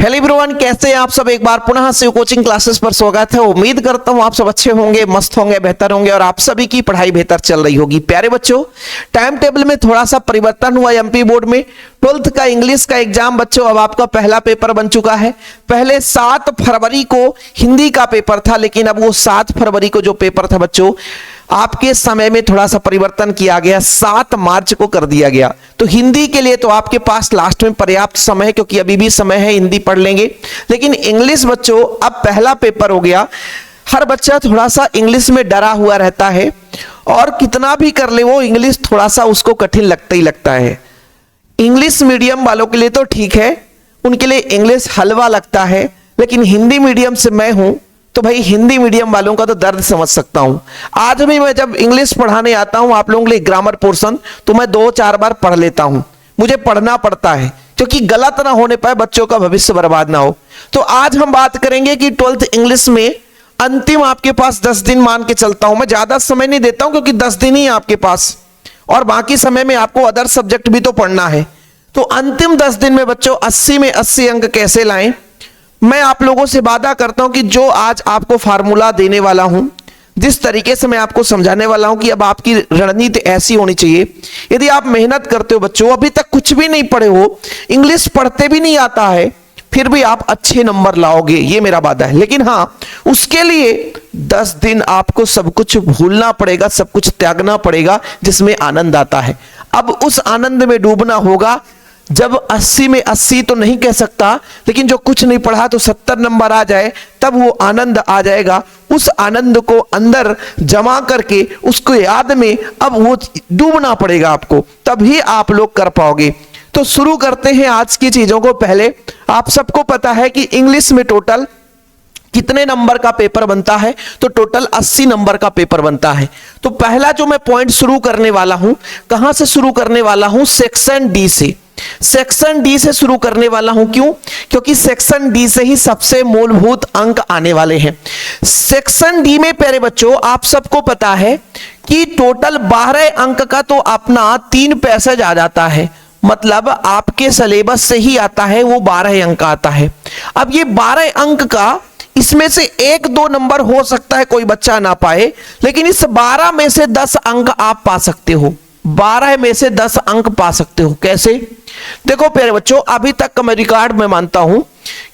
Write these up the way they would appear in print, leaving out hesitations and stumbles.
Hello everyone, कैसे हैं आप सब। एक बार पुनः शिव कोचिंग क्लासेस पर स्वागत है। उम्मीद करता हूं आप सब अच्छे होंगे, मस्त होंगे, बेहतर होंगे और आप सभी की पढ़ाई बेहतर चल रही होगी। प्यारे बच्चों, टाइम टेबल में थोड़ा सा परिवर्तन हुआ एमपी बोर्ड में। 12th का इंग्लिश का एग्जाम बच्चों अब आपका पहला पेपर बन चुका है। पहले 7 फरवरी को हिंदी का पेपर था, लेकिन अब वो 7 फरवरी को जो पेपर था बच्चों, आपके समय में थोड़ा सा परिवर्तन किया गया, 7 मार्च को कर दिया गया। तो हिंदी के लिए तो आपके पास लास्ट में पर्याप्त समय है, क्योंकि अभी भी समय है, हिंदी पढ़ लेंगे। लेकिन इंग्लिश बच्चों अब पहला पेपर हो गया। हर बच्चा थोड़ा सा इंग्लिश में डरा हुआ रहता है और कितना भी कर ले वो इंग्लिश थोड़ा सा उसको कठिन लगता ही लगता है। इंग्लिश मीडियम वालों के लिए तो ठीक है, उनके लिए इंग्लिश हलवा लगता है, लेकिन हिंदी मीडियम से मैं हूं तो भाई हिंदी मीडियम वालों का तो दर्द समझ सकता हूं। आज भी मैं जब इंग्लिश पढ़ाने आता हूं आप लोगों के लिए ग्रामर पोर्शन, तो मैं 2-4 बार पढ़ लेता हूं। मुझे पढ़ना पड़ता है क्योंकि गलत ना होने पाए, बच्चों का भविष्य बर्बाद ना हो। तो आज हम बात करेंगे कि 12th इंग्लिश में अंतिम आपके पास 10 दिन मान के चलता हूं। मैं ज्यादा समय नहीं देता हूं क्योंकि 10 दिन ही आपके पास, और बाकी समय में आपको अदर सब्जेक्ट भी तो पढ़ना है। तो अंतिम 10 दिन में बच्चों 80 में 80 अंक कैसे लाएं, मैं आप लोगों से वादा करता हूं कि जो आज आपको फार्मूला देने वाला हूं, जिस तरीके से मैं आपको समझाने वाला हूं कि अब आपकी रणनीति ऐसी होनी चाहिए। यदि आप मेहनत करते हो बच्चों, अभी तक कुछ भी नहीं पढ़े हो, इंग्लिश पढ़ते भी नहीं आता है, फिर भी आप अच्छे नंबर लाओगे, ये मेरा वादा है। लेकिन हाँ, उसके लिए 10 दिन आपको सब कुछ भूलना पड़ेगा, सब कुछ त्यागना पड़ेगा जिसमें आनंद आता है। अब उस आनंद में डूबना होगा जब 80 में 80 तो नहीं कह सकता, लेकिन जो कुछ नहीं पढ़ा तो 70 नंबर आ जाए, तब वो आनंद आ जाएगा। उस आनंद को अंदर जमा करके उसको याद में अब वो डूबना पड़ेगा आपको, तभी आप लोग कर पाओगे। तो शुरू करते हैं आज की चीजों को। पहले आप सबको पता है कि इंग्लिश में टोटल कितने नंबर का पेपर बनता है, तो टोटल 80 नंबर का पेपर बनता है। तो पहला जो मैं पॉइंट शुरू करने वाला हूं, कहां से शुरू करने वाला हूं, सेक्शन डी से। सेक्शन डी से शुरू करने वाला हूं, क्यों? क्योंकि सेक्शन डी से ही सबसे मूलभूत अंक आने वाले हैं। सेक्शन डी में प्यारे बच्चों आप सबको पता है कि टोटल 12 अंक का तो अपना 3 पैसेज आ जाता है, मतलब आपके सिलेबस से ही आता है, वो 12 अंक आता है। अब ये 12 अंक का इसमें से 1-2 नंबर हो सकता है कोई बच्चा ना पाए, लेकिन इस 12 में से 10 अंक आप पा सकते हो। 12 में से 10 अंक पा सकते हो। कैसे? देखो प्यारे बच्चों, अभी तक का मैं रिकॉर्ड में मानता हूं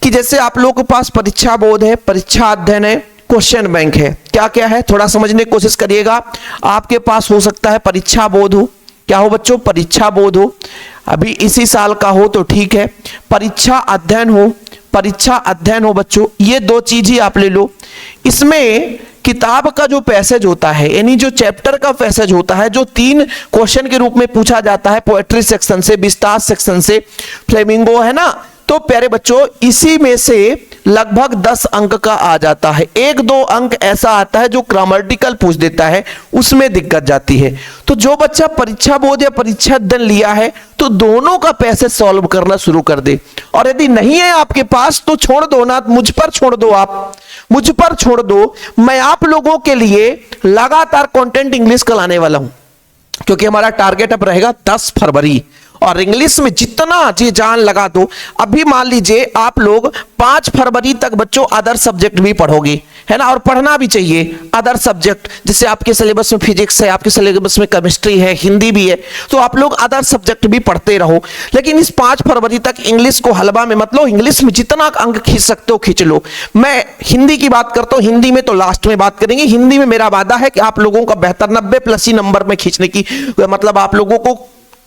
कि जैसे आप लोगों के पास परीक्षा बोध है, परीक्षा अध्ययन है, क्वेश्चन बैंक है, क्या क्या है थोड़ा समझने की कोशिश करिएगा। आपके पास हो सकता है परीक्षा बोध हो, क्या हो बच्चों? परीक्षा बोध हो, अभी इसी साल का हो तो ठीक है। परीक्षा अध्ययन हो, परीक्षा अध्ययन हो बच्चों, ये 2 चीज ही आप ले लो। इसमें किताब का जो पैसेज होता है, यानी जो चैप्टर का पैसेज होता है, जो 3 क्वेश्चन के रूप में पूछा जाता है, पोएट्री सेक्शन से, विस्तार सेक्शन से, फ्लेमिंगो है ना, तो प्यारे बच्चों इसी में से लगभग 10 अंक का आ जाता है। 1-2 अंक ऐसा आता है जो ग्रामेटिकल पूछ देता है, उसमें दिक्कत जाती है। तो जो बच्चा परीक्षा बोध या परीक्षा अध्ययन लिया है तो दोनों का पैसेज सॉल्व करना शुरू कर दे, और यदि नहीं है आपके पास तो छोड़ दो ना, मुझ पर छोड़ दो, आप मुझ पर छोड़ दो। मैं आप लोगों के लिए लगातार कंटेंट इंग्लिश का लाने वाला हूं, क्योंकि हमारा टारगेट अब रहेगा 10 फरवरी, और इंग्लिश में जितना जी जान लगा दो। अभी मान लीजिए आप लोग 5 फरवरी तक बच्चों अदर सब्जेक्ट भी पढ़ोगे, है ना, और पढ़ना भी चाहिए अदर सब्जेक्ट। जैसे आपके सिलेबस में फिजिक्स है, आपके सिलेबस में केमिस्ट्री है, हिंदी भी है, तो आप लोग अदर सब्जेक्ट भी पढ़ते रहो। लेकिन इस 5 फरवरी तक इंग्लिश को हलवा में मत लो, इंग्लिश में जितना अंक खींच सकते हो खींच लो। मैं हिंदी की बात करता हूँ, हिंदी में तो लास्ट में बात करेंगे। हिंदी में मेरा वादा है कि आप लोगों का बेहतर 90+ ही नंबर में खींचने की, मतलब आप लोगों को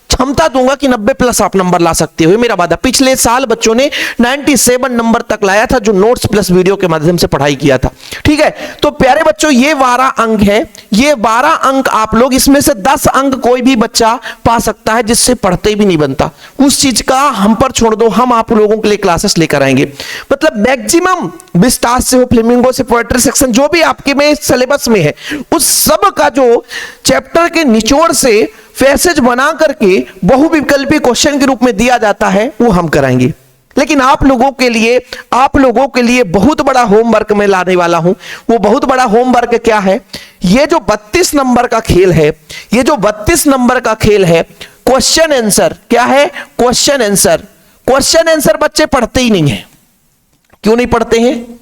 क्षमता दूंगा कि 90+ आप नंबर ला सकते हो, मेरा वादा। पिछले साल बच्चों ने 97 नंबर तक लाया था, जो नोट्स प्लस वीडियो के माध्यम से पढ़ाई किया था। ठीक है, तो प्यारे बच्चों ये 12 अंक है, ये 12 अंक आप लोग, इसमें से 10 अंक कोई भी बच्चा पा सकता है जिससे पढ़ते भी नहीं बनता। उस चीज का हम पर छोड़ दो, हम आप लोगों के लिए क्लासेस लेकर आएंगे। मतलब मैक्सिमम विस्तार से हो, फ्लेमिंगो से, पोएट्री सेक्शन, जो भी आपके में सिलेबस में है, उस सब का जो चैप्टर के निचोड़ से पैसेज बना करके बहुविकल्पी क्वेश्चन के रूप में दिया जाता है, वो हम कराएंगे। लेकिन आप लोगों के लिए बहुत बड़ा होमवर्क मैं लाने वाला हूं। वो बहुत बड़ा होमवर्क क्या है? ये जो 32 नंबर का खेल है, ये जो 32 नंबर का खेल है, क्वेश्चन आंसर क्या है? क्वेश्चन आंसर बच्चे पढ़ते ही नहीं है। क्यों नहीं पढ़ते हैं?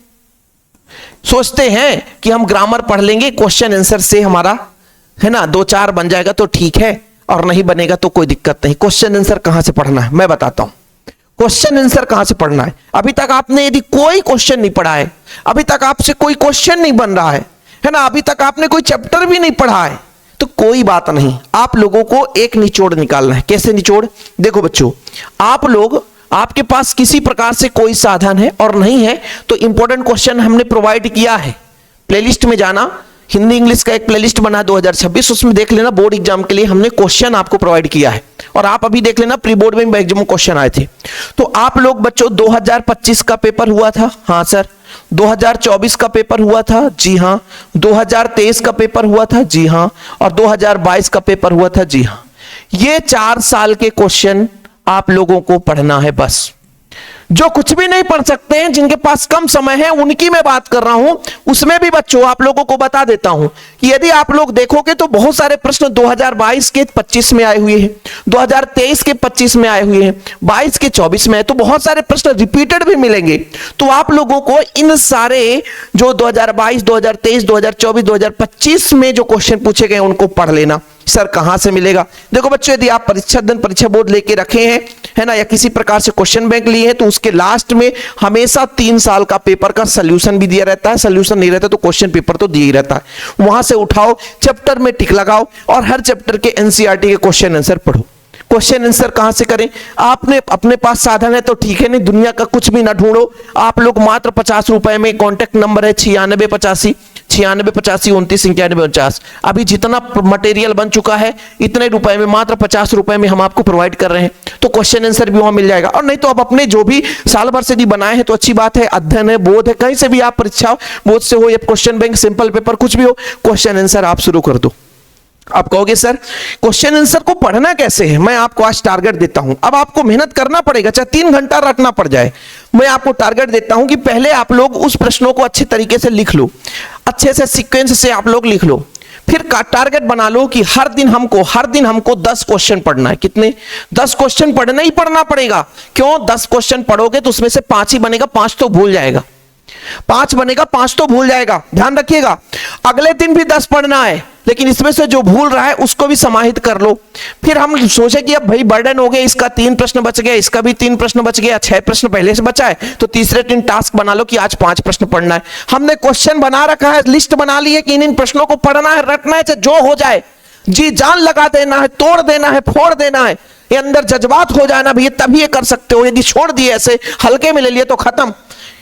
सोचते हैं कि हम ग्रामर पढ़ लेंगे, क्वेश्चन आंसर से हमारा है ना 2-4 बन जाएगा तो ठीक है, और नहीं बनेगा तो कोई दिक्कत नहीं। क्वेश्चन आंसर कहां से पढ़ना है मैं बताता हूं। क्वेश्चन आंसर कहां से पढ़ना है? अभी तक आपने यदि कोई क्वेश्चन नहीं पढ़ा है, अभी तक आपसे कोई क्वेश्चन नहीं बन रहा है ना, अभी तक आपने कोई चैप्टर भी नहीं पढ़ा है, तो कोई बात नहीं, आप लोगों को एक निचोड़ निकालना है। कैसे निचोड़? देखो बच्चों, आप लोग, आपके पास किसी प्रकार से कोई साधन है और नहीं है तो इंपॉर्टेंट क्वेश्चन हमने प्रोवाइड किया है। प्लेलिस्ट में जाना, हिंदी इंग्लिश का एक प्लेलिस्ट बना 2026, उसमें देख लेना, बोर्ड एग्जाम के लिए हमने क्वेश्चन आपको प्रोवाइड किया है। और आप अभी देख लेना, प्री बोर्ड में मैक्सिमम क्वेश्चन आए थे। तो आप लोग बच्चों 2025 का पेपर हुआ था? हाँ सर। 2024 का पेपर हुआ था? जी हाँ। 2023 का पेपर हुआ था? जी हाँ। और 2022 का पेपर हुआ था? जी हाँ। ये 4 साल के क्वेश्चन आप लोगों को पढ़ना है बस। जो कुछ भी नहीं पढ़ सकते हैं, जिनके पास कम समय है, उनकी मैं बात कर रहा हूं। उसमें भी बच्चों आप लोगों को बता देता हूं कि यदि आप लोग देखोगे तो बहुत सारे प्रश्न 2022 के 25 में आए हुए हैं, 2023 के 25 में आए हुए हैं, 22 के 24 में है, तो बहुत सारे प्रश्न रिपीटेड भी मिलेंगे। तो आप लोगों को इन सारे जो 2022, 2023, 2024, 2025 में जो क्वेश्चन पूछे गए उनको पढ़ लेना। सर कहां से मिलेगा? देखो बच्चों, यदि आप परीक्षा बोर्ड लेके रखे हैं, है ना, या किसी प्रकार से क्वेश्चन बैंक लिए हैं, तो उसके लास्ट में हमेशा 3 साल का पेपर का सॉल्यूशन भी दिया रहता है। सॉल्यूशन नहीं रहता तो क्वेश्चन पेपर तो दिया ही रहता है। वहां से उठाओ, चैप्टर में टिक लगाओ और हर चैप्टर के एनसीईआरटी के क्वेश्चन आंसर पढ़ो। क्वेश्चन आंसर कहां से करें? आपने अपने पास साधन है तो ठीक है, नहीं दुनिया का कुछ भी ना ढूंढो। आप लोग मात्र 50 रुपए में, कॉन्टेक्ट नंबर है 9685 9685 29 91 49। अभी जितना मटेरियल बन चुका है इतने रुपए में, मात्र 50 रुपए में हम आपको प्रोवाइड कर रहे हैं। तो क्वेश्चन आंसर भी वहां मिल जाएगा। और नहीं तो आप अपने जो भी साल भर से भी बनाए हैं तो अच्छी बात है, अध्ययन है, बोध है, कहीं से भी आप परीक्षा बोध से हो या क्वेश्चन बैंक, सिंपल पेपर, कुछ भी हो, क्वेश्चन आंसर आप शुरू कर दो। आप कहोगे सर क्वेश्चन आंसर को पढ़ना कैसे है? मैं आपको आज टारगेट देता हूं। अब आपको मेहनत करना पड़ेगा, चाहे 3 घंटा रटना पड़ जाए। मैं आपको टारगेट देता हूं कि पहले आप लोग उस प्रश्नों को अच्छे तरीके से लिख लो, अच्छे से सीक्वेंस से आप लोग लिख लो। फिर टारगेट बना लो कि हर दिन हमको 10 क्वेश्चन पढ़ना है। कितने? 10 क्वेश्चन पढ़ना ही पढ़ना पड़ेगा। क्यों? 10 क्वेश्चन पढ़ोगे तो उसमें से 5 ही बनेगा, 5 तो भूल जाएगा। 5 बनेगा, 5 तो भूल जाएगा। ध्यान रखिएगा, अगले दिन भी 10 पढ़ना है, लेकिन इसमें से जो भूल रहा है उसको भी समाहित कर लो। फिर हम सोचे कि अब भाई बर्डन हो गया, इसका 3 प्रश्न बच गया, इसका भी 3 प्रश्न बच गया, 6 प्रश्न पहले से बचा है, तो तीसरे दिन टास्क बना लो कि आज 5 प्रश्न पढ़ना है। हमने क्वेश्चन बना रखा है, लिस्ट बना ली है कि इन प्रश्नों को पढ़ना है, रटना है, चाहे जो हो जाए, जी जान लगा देना है, तोड़ देना है, फोड़ देना है। ये अंदर जज्बात हो जाए ना भैया, तभी ये कर सकते हो। यदि छोड़ दिए ऐसे हल्के में ले लिए तो खत्म।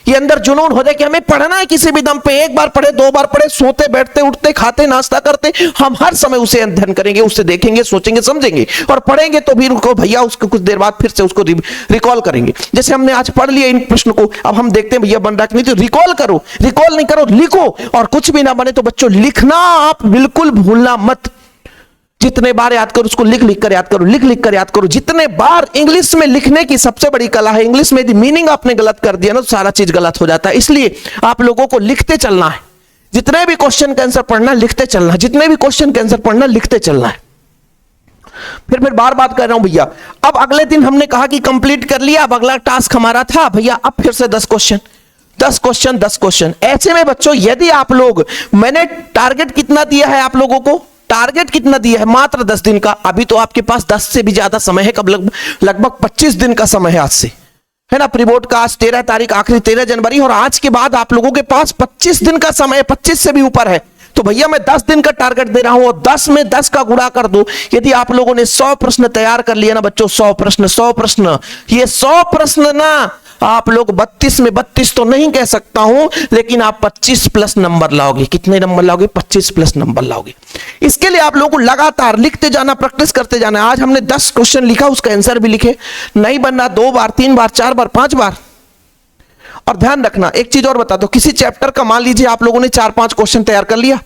ये अंदर जुनून हो जाए कि हमें पढ़ना है किसी भी दम पे, 1 बार पढ़े, 2 बार पढ़े, सोते बैठते उठते खाते नाश्ता करते, हम हर समय उसे अध्ययन करेंगे, उसे देखेंगे, सोचेंगे, समझेंगे, और पढ़ेंगे तो भी रुको भैया, उसको कुछ देर बाद फिर से उसको रिकॉल करेंगे। जैसे हमने आज पढ़ लिया इन प्रश्न को, अब हम देखते हैं भैया बन रहा कि नहीं, तो रिकॉल करो, रिकॉल नहीं करो लिखो। और कुछ भी ना बने तो बच्चों लिखना आप बिल्कुल भूलना मत। जितने बार याद करो उसको लिख लिख कर याद करो, लिख लिख कर याद करो। जितने बार, इंग्लिश में लिखने की सबसे बड़ी कला है। इंग्लिश में यदि मीनिंग आपने गलत कर दिया ना तो सारा चीज गलत हो जाता है। इसलिए आप लोगों को लिखते चलना है। जितने भी क्वेश्चन का आंसर पढ़ना लिखते चलना है, जितने भी क्वेश्चन का आंसर पढ़ना लिखते चलना है। फिर बार बात कर रहा हूं भैया, अब अगले दिन हमने कहा कि कंप्लीट कर लिया, अब अगला टास्क हमारा था भैया अब फिर से 10 क्वेश्चन, 10 क्वेश्चन, 10 क्वेश्चन। ऐसे में बच्चों यदि आप लोग, मैंने टारगेट कितना दिया है आप लोगों को, टारगेट कितना दिया है? मात्र 10 दिन का। अभी तो आपके पास 10 से भी ज्यादा समय है, कब लगभग 25 दिन का समय है आज से, है ना। प्री बोर्ड का आज 13 तारीख, आखिरी 13 जनवरी, और आज के बाद आप लोगों के पास 25 दिन का समय, 25 से भी ऊपर है। तो भैया मैं 10 दिन का टारगेट दे रहा हूं और 10 में 10 का गुणा कर दो। यदि आप लोगों ने 100 प्रश्न तैयार कर लिया ना बच्चों, 100 प्रश्न, 100 प्रश्न, ये 100 प्रश्न ना आप लोग 32 में 32 तो नहीं कह सकता हूं, लेकिन आप 25 प्लस नंबर लाओगे। कितने नंबर लाओगे? 25 प्लस नंबर लाओगे। इसके लिए आप लोगों को लगातार लिखते जाना, प्रैक्टिस करते जाना। आज हमने 10 क्वेश्चन लिखा, उसका आंसर भी लिखे, नहीं बनना 2 बार, 3 बार, 4 बार, 5 बार। और ध्यान रखना एक चीज और बता दो, किसी चैप्टर का मान लीजिए आप लोगों ने 4-5 क्वेश्चन तैयार कर लिया,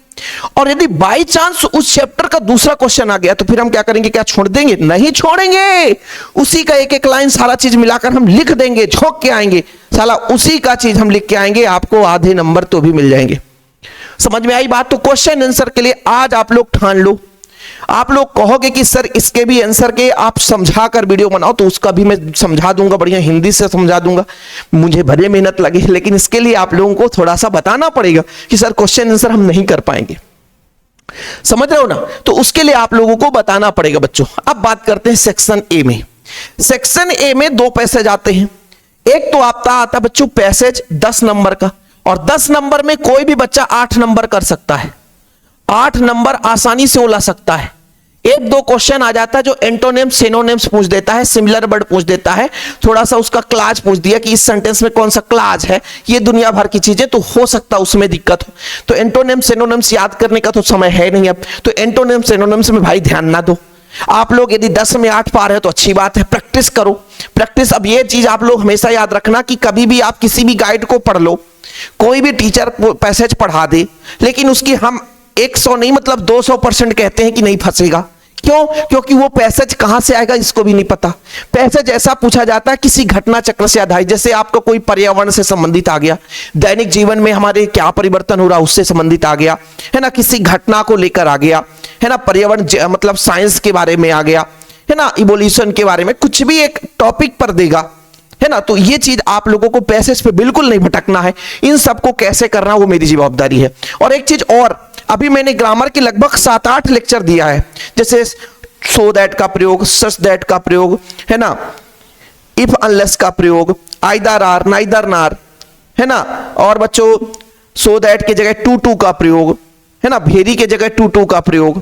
और यदि बाई चांस उस चैप्टर का दूसरा क्वेश्चन आ गया तो फिर हम क्या करेंगे? क्या छोड़ देंगे? नहीं छोड़ेंगे। उसी का एक एक लाइन सारा चीज मिलाकर हम लिख देंगे, झोंक के आएंगे, साला उसी का चीज हम लिख के आएंगे, आपको आधे नंबर तो भी मिल जाएंगे। समझ में आई बात? तो क्वेश्चन आंसर के लिए आज आप लोग ठान लो, आप लोग कहोगे कि सर इसके भी आंसर के आप समझा कर वीडियो बनाओ, तो उसका भी मैं समझा दूंगा, बढ़िया हिंदी से समझा दूंगा, मुझे भले मेहनत लगे, लेकिन इसके लिए आप लोगों को थोड़ा सा बताना पड़ेगा कि सर क्वेश्चन आंसर हम नहीं कर पाएंगे, समझ रहे हो ना। तो उसके लिए आप लोगों को बताना पड़ेगा बच्चों। अब बात करते हैं सेक्शन ए में। सेक्शन ए में 2 पैसेज आते हैं। एक तो आता बच्चों पैसेज 10 नंबर का, और 10 नंबर में कोई भी बच्चा 8 नंबर कर सकता है, 8 नंबर आसानी से उला सकता है। 1-2 क्वेश्चन आ जाता है जो एंटोनिम्स सिनोनिम्स पूछ देता है, सिमिलर वर्ड पूछ देता है, थोड़ा सा उसका क्लाज पूछ दिया कि इस सेंटेंस में कौन सा क्लाज है, ये दुनिया भर की चीजें, तो हो सकता है उसमें दिक्कत हो। तो एंटोनिम्स सिनोनिम्स याद करने का तो समय है नहीं अब, तो एंटोनिम्स सिनोनिम्स में भाई ध्यान ना दो। आप लोग यदि 10 में 8 पा रहे हो तो अच्छी बात है, प्रैक्टिस करो, प्रैक्टिस। अब ये चीज आप लोग हमेशा याद रखना कि कभी भी आप किसी भी गाइड को पढ़ लो, कोई भी टीचर पैसेज पढ़ा दे, लेकिन उसकी हम 100 नहीं मतलब 200% कहते हैं कि नहीं फंसेगा। क्यों? क्योंकि वो पैसेज कहां से आएगा इसको भी नहीं पता। पैसेज ऐसा पूछा जाता है किसी घटना चक्र से आधारित, जैसे आपको कोई पर्यावरण से संबंधित आ गया, दैनिक जीवन में हमारे क्या परिवर्तन हो रहा है उससे संबंधित आ गया, है ना, किसी घटना को लेकर आ गया, है ना, पर्यावरण मतलब साइंस के बारे में आ गया, है ना, इवोल्यूशन के बारे में, कुछ भी एक टॉपिक पर देगा, है ना। तो ये चीज आप लोगों को पैसेज पे बिल्कुल नहीं भटकना है, इन सबको कैसे करना वो मेरी जवाबदारी है। और एक चीज और, अभी मैंने ग्रामर के लगभग 7-8 लेक्चर दिया है, जैसे सो दैट का प्रयोग, सच दैट का प्रयोग, है ना, इफ अनलेस का प्रयोग, आइदर आर नाइदर नार, है ना, और बच्चों सो दैट की जगह टू टू का प्रयोग, है ना, भेरी के जगह टू टू का प्रयोग।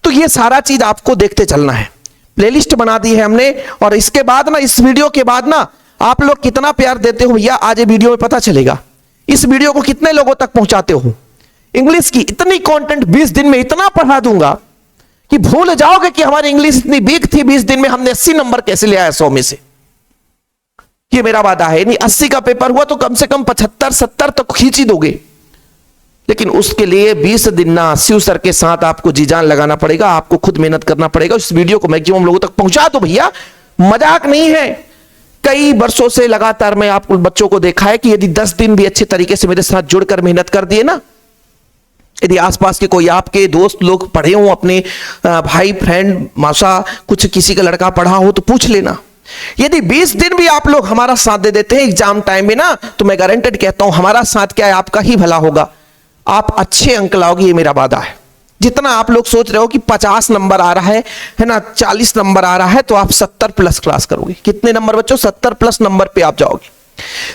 तो ये सारा चीज आपको देखते चलना है, प्लेलिस्ट बना दी है हमने। और इसके बाद ना, इस वीडियो के बाद ना, आप लोग कितना प्यार देते हो भैया आज ये वीडियो में पता चलेगा। इस वीडियो को कितने लोगों तक पहुंचाते हो। इंग्लिश की इतनी कंटेंट 20 दिन में इतना पढ़ा दूंगा कि भूल जाओगे कि हमारी इंग्लिश इतनी वीक थी, 20 दिन में हमने 80 नंबर कैसे ले आया 100 में से। ये मेरा वादा है, नहीं 80 का पेपर हुआ तो कम से कम 75-70 तक खींच ही दोगे, लेकिन उसके लिए 20 दिन ना शिव सर के साथ आपको जी जान लगाना पड़ेगा, आपको खुद मेहनत करना पड़ेगा। इस वीडियो को मैक्सिमम लोगों तक पहुंचा दो भैया, मजाक नहीं है। कई वर्षों से लगातार मैं आपको बच्चों को देखा है कि यदि 10 दिन भी अच्छे तरीके से मेरे साथ जुड़कर मेहनत कर दिए ना, यदि आसपास के कोई आपके दोस्त लोग पढ़े हो, अपने भाई फ्रेंड मासा कुछ किसी का लड़का पढ़ा हो तो पूछ लेना, यदि 20 दिन भी आप लोग हमारा साथ दे देते हैं एग्जाम टाइम में ना, तो मैं गारंटेड कहता हूं हमारा साथ क्या है, आपका ही भला होगा, आप अच्छे अंक लाओगे, ये मेरा वादा है। जितना आप लोग सोच रहे हो कि 50 नंबर आ रहा है ना, 40 नंबर आ रहा है, तो आप 70 प्लस क्लास करोगे। कितने नंबर बच्चों? 70 प्लस नंबर पे आप जाओगे।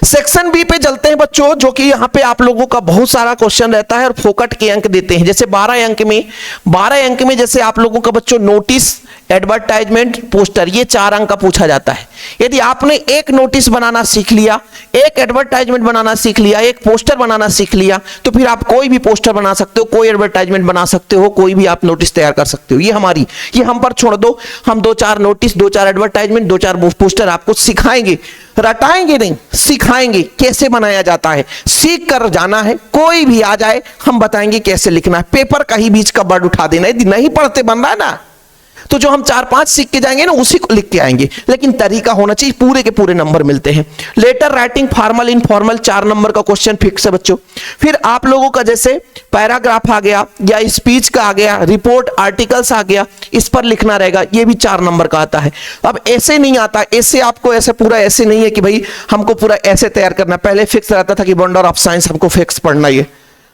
सेक्शन बी पे चलते हैं बच्चों, जो कि यहां पे आप लोगों का बहुत सारा क्वेश्चन रहता है और फोकट के अंक देते हैं। जैसे 12 अंक में जैसे आप लोगों का बच्चों नोटिस, एडवर्टाइजमेंट, पोस्टर, ये 4 अंक का पूछा जाता है। यदि आपने एक नोटिस बनाना सीख लिया, एक एडवर्टाइजमेंट बनाना सीख लिया, एक पोस्टर बनाना सीख लिया, तो फिर आप कोई भी पोस्टर बना सकते हो, कोई एडवर्टाइजमेंट बना सकते हो, कोई भी आप नोटिस तैयार कर सकते हो। ये हम पर छोड़ दो, हम 2-4 नोटिस, 2-4 एडवर्टाइजमेंट, 2-4 पोस्टर आपको सिखाएंगे, रटाएंगे नहीं, सिखाएंगे कैसे बनाया जाता है, सीख कर जाना है। कोई भी आ जाए हम बताएंगे कैसे लिखना है। पेपर का ही बीच का वर्ड उठा देना, यदि नहीं पढ़ते बन रहा है ना, तो जो हम 4-5 सीख के जाएंगे ना उसी को लिख के आएंगे, लेकिन तरीका होना चाहिए, पूरे के पूरे नंबर मिलते हैं। Letter writing, formal, informal, 4 number का क्वेश्चन फिक्स है बच्चों। फिर आप लोगों का जैसे पैराग्राफ आ गया या स्पीच का आ गया, रिपोर्ट, आर्टिकल्स आ गया, इस पर लिखना रहेगा, ये भी 4 नंबर का आता है। अब ऐसे नहीं आता, ऐसे आपको ऐसे पूरा ऐसे नहीं है कि भाई हमको पूरा ऐसे तैयार करना। पहले फिक्स रहता था कि वंडर ऑफ साइंस हमको फिक्स पढ़ना ही है,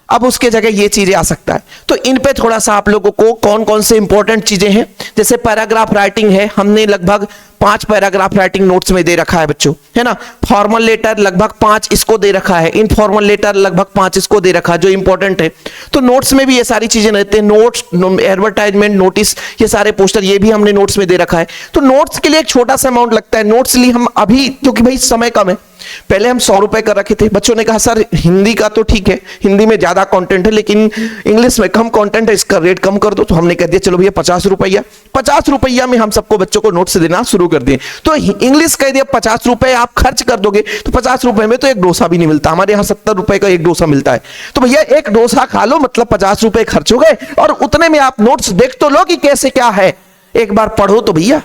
अब उसके जगह ये चीजें आ सकता है। तो इन पे थोड़ा सा आप लोगों को कौन कौन से इंपॉर्टेंट चीजें हैं, जैसे पैराग्राफ राइटिंग है, हमने लगभग 5 पैराग्राफ राइटिंग नोट्स में दे रखा है बच्चों, है ना। फॉर्मल लेटर लगभग 5 इसको दे रखा है, इनफॉर्मल लेटर लगभग 5 इसको दे रखा है, जो इंपॉर्टेंट है। तो नोट्स में भी ये सारी चीजें रहते हैं, नोट्स, एडवर्टाइजमेंट, नोटिस, ये सारे पोस्टर, ये भी हमने नोट्स में दे रखा है। तो नोट्स के लिए एक छोटा सा अमाउंट लगता है, नोट्स लिए हम अभी, क्योंकि भाई समय कम है, पहले हम 100 रुपए कर रखे थे। बच्चों ने कहा सर हिंदी का तो ठीक है, हिंदी में ज्यादा कंटेंट है, लेकिन इंग्लिश में कम कंटेंट है, इसका रेट कम कर दो। तो हमने कह दिया चलो भैया 50 रुपया में हम सबको बच्चों को नोट्स देना शुरू कर दिए। तो इंग्लिश कह दिया 50 रुपए आप खर्च कर दोगे, तो 50 रुपए में तो एक डोसा भी नहीं मिलता, हमारे यहाँ 70 रुपए का एक डोसा मिलता है। तो भैया एक डोसा खा लो, मतलब 50 रुपए खर्च हो गए, और उतने में आप नोट्स देख तो लो कि कैसे क्या है, एक बार पढ़ो तो भैया।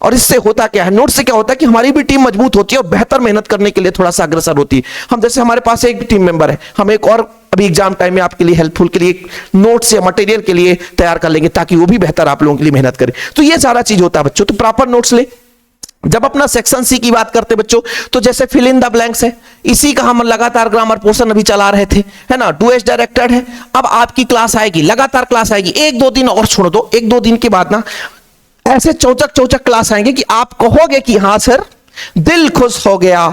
और इससे होता क्या है, नोट से क्या होता है कि हमारी भी टीम मजबूत होती है और बेहतर मेहनत करने के लिए थोड़ा सा अग्रसर होती है। हम जैसे हमारे पास एक टीम मेंबर है, हम एक और अभी एग्जाम टाइम में आपके लिए हेल्पफुल के लिए नोट्स या मटेरियल के लिए तैयार कर लेंगे ताकि वो भी बेहतर आप लोगों के लिए मेहनत करे। तो ये सारा चीज होता है बच्चों, तो प्रॉपर नोट्स ले। जब अपना सेक्शन सी की बात करते बच्चों, तो जैसे फिल इन द ब्लैंक्स है, इसी का हम लगातार ग्रामर पोर्शन अभी चला रहे थे, है ना, डू एज डायरेक्टेड है। अब आपकी क्लास आएगी, लगातार क्लास आएगी, 1-2 दिन और छोड़ दो, 1-2 दिन के बाद ना ऐसे चौचक क्लास आएंगे कि आप कहोगे कि हाँ सर दिल खुश हो गया।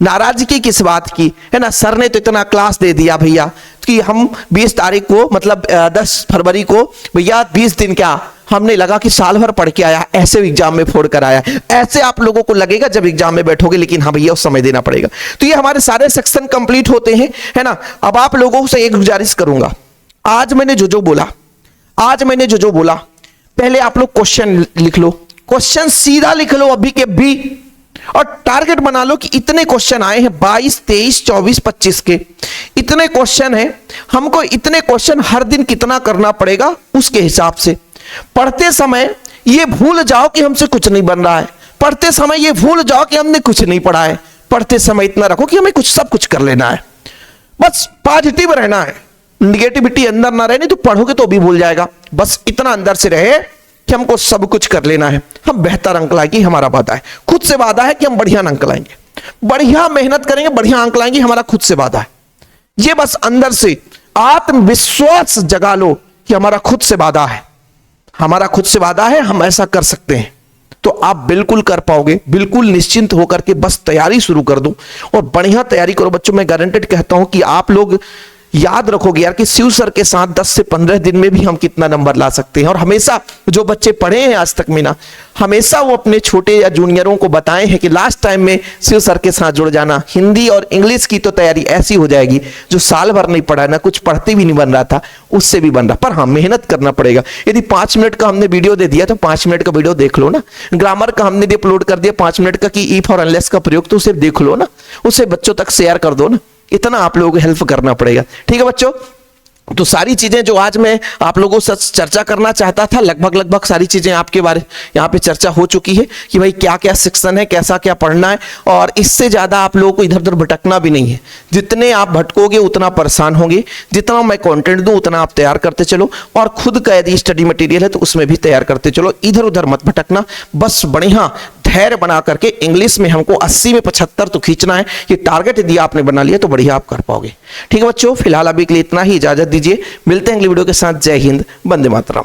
नाराजगी किस बात की, है ना, सर ने तो इतना क्लास दे दिया भैया कि हम 20 तारीख को मतलब 10 फरवरी को भैया 20 दिन क्या हमने लगा कि साल भर पढ़ के आया, ऐसे एग्जाम में फोड़ कर आया। ऐसे आप लोगों को लगेगा जब एग्जाम में बैठोगे, लेकिन हाँ भैया उस समय देना पड़ेगा। तो ये हमारे सारे सेक्शन कंप्लीट होते हैं, है ना। अब आप लोगों से एक गुजारिश करूंगा, आज मैंने जो जो बोला पहले आप लोग क्वेश्चन लिख लो, क्वेश्चन सीधा लिख लो अभी के भी, और टारगेट बना लो कि इतने क्वेश्चन आए हैं 22, 23, 24, 25 के, इतने क्वेश्चन हैं, हमको इतने क्वेश्चन हर दिन कितना करना पड़ेगा उसके हिसाब से। पढ़ते समय ये भूल जाओ कि हमसे कुछ नहीं बन रहा है, पढ़ते समय ये भूल जाओ कि हमने कुछ नहीं पढ़ा है, पढ़ते समय इतना रखो कि हमें सब कुछ कर लेना है, बस पॉजिटिव रहना है, निगेटिविटी अंदर ना रहनी, तो पढ़ोगे तो भी भूल जाएगा। बस इतना अंदर से रहे कि हमको सब कुछ कर लेना है, हम बेहतर अंक लाएंगे, हमारा वादा है, खुद से वादा है कि हम बढ़िया अंक लाएंगे, बढ़िया मेहनत करेंगे, बढ़िया अंक लाएंगे, हमारा खुद से वादा है। ये बस अंदर से आत्मविश्वास जगा लो कि हमारा खुद से वादा है, हमारा खुद से वादा है, हम ऐसा कर सकते हैं, तो आप बिल्कुल कर पाओगे। बिल्कुल निश्चिंत होकर के बस तैयारी शुरू कर दो और बढ़िया तैयारी करो बच्चों। मैं गारंटेड कहता हूं कि आप लोग याद रखोगे यार कि शिव सर के साथ 10 से 15 दिन में भी हम कितना नंबर ला सकते हैं। और हमेशा जो बच्चे पढ़े हैं आज तक में ना, हमेशा वो अपने छोटे या जूनियरों को बताए हैं कि लास्ट टाइम में शिव सर के साथ जुड़ जाना, हिंदी और इंग्लिश की तो तैयारी ऐसी हो जाएगी जो साल भर नहीं पढ़ा, ना कुछ पढ़ते भी नहीं बन रहा था, उससे भी बन रहा। पर हाँ, मेहनत करना पड़ेगा। यदि 5 मिनट का हमने वीडियो दे दिया तो 5 मिनट का वीडियो देख लो ना। ग्रामर का हमने अपलोड कर दिया 5 मिनट का कि इफ और अनलेस का प्रयोग, तो उसे देख लो ना, उसे बच्चों तक शेयर कर दो ना। इतना आप लोगों को हेल्प करना पड़ेगा, ठीक है बच्चों। तो सारी चीजें जो आज मैं आप लोगों से चर्चा करना चाहता था, लगभग सारी चीजें आपके बारे यहाँ पे चर्चा हो चुकी है कि भाई क्या क्या सेक्शन है, कैसा क्या पढ़ना है, और इससे ज्यादा आप लोगों को इधर उधर भटकना भी नहीं है। जितने आप भटकोगे उतना परेशान होंगे, जितना मैं कंटेंट दूं उतना आप तैयार करते चलो, और खुद का यदि स्टडी मटेरियल है तो उसमें भी तैयार करते चलो, इधर उधर मत भटकना। बस बढ़िया धैर्य बना करके इंग्लिश में हमको 80 में 75 तो खींचना है, ये टारगेट यदि आपने बना लिया तो बढ़िया आप कर पाओगे। ठीक है बच्चों, फिलहाल अभी के लिए इतना ही, इजाजत दीजिए, मिलते हैं अगली वीडियो के साथ। जय हिंद, वंदे मातरम।